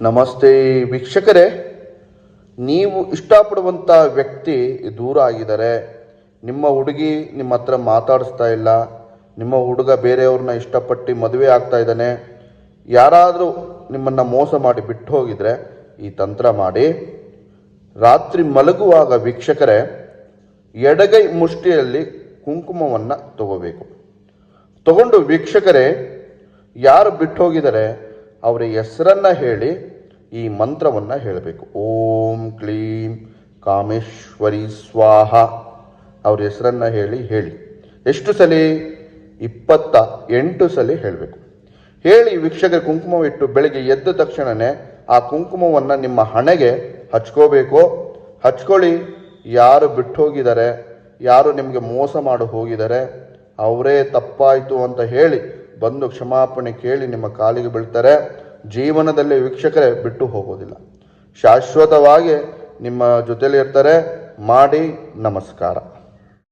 ನಮಸ್ತೆ ವೀಕ್ಷಕರೇ, ನೀವು ಇಷ್ಟಪಡುವಂಥ ವ್ಯಕ್ತಿ ದೂರ ಆಗಿದ್ದಾರೆ. ನಿಮ್ಮ ಹುಡುಗಿ ನಿಮ್ಮ ಹತ್ರ ಮಾತಾಡಿಸ್ತಾ ಇಲ್ಲ, ನಿಮ್ಮ ಹುಡುಗ ಬೇರೆಯವ್ರನ್ನ ಇಷ್ಟಪಟ್ಟು ಮದುವೆ ಆಗ್ತಾ ಇದ್ದಾನೆ. ಯಾರಾದರೂ ನಿಮ್ಮನ್ನು ಮೋಸ ಮಾಡಿ ಬಿಟ್ಟು ಹೋಗಿದರೆ ಈ ತಂತ್ರ ಮಾಡಿ. ರಾತ್ರಿ ಮಲಗುವಾಗ ವೀಕ್ಷಕರೇ, ಎಡಗೈ ಮುಷ್ಟಿಯಲ್ಲಿ ಕುಂಕುಮವನ್ನು ತಗೋಬೇಕು. ತಗೊಂಡು ವೀಕ್ಷಕರೇ, ಯಾರು ಬಿಟ್ಟು ಹೋಗಿದ್ದಾರೆ ಅವರ ಹೆಸರನ್ನು ಹೇಳಿ ಈ ಮಂತ್ರವನ್ನು ಹೇಳಬೇಕು. ಓಂ ಕ್ಲೀಂ ಕಾಮೇಶ್ವರಿ ಸ್ವಾಹ. ಅವ್ರ ಹೆಸರನ್ನು ಹೇಳಿ ಎಷ್ಟು ಸಲ? 28 ಸಲ ಹೇಳಬೇಕು. ಹೇಳಿ ವೀಕ್ಷಕರ ಕುಂಕುಮವಿಟ್ಟು ಬೆಳಿಗ್ಗೆ ಎದ್ದ ತಕ್ಷಣವೇ ಆ ಕುಂಕುಮವನ್ನು ನಿಮ್ಮ ಹಣೆಗೆ ಹಚ್ಕೋಬೇಕು. ಹಚ್ಕೊಳ್ಳಿ. ಯಾರು ಬಿಟ್ಟು ಹೋಗಿದ್ದಾರೆ, ಯಾರು ನಿಮಗೆ ಮೋಸ ಮಾಡಿ ಹೋಗಿದ್ದಾರೆ, ಅವರೇ ತಪ್ಪಾಯಿತು ಅಂತ ಹೇಳಿ ಬಂದು ಕ್ಷಮಾಪಣೆ ಕೇಳಿ ನಿಮ್ಮ ಕಾಲಿಗೆ ಬೀಳ್ತಾರೆ. ಜೀವನದಲ್ಲಿ ವೀಕ್ಷಕರೇ ಬಿಟ್ಟು ಹೋಗೋದಿಲ್ಲ, ಶಾಶ್ವತವಾಗಿ ನಿಮ್ಮ ಜೊತೆಲಿ ಇರ್ತಾರೆ. ಮಾಡಿ. ನಮಸ್ಕಾರ.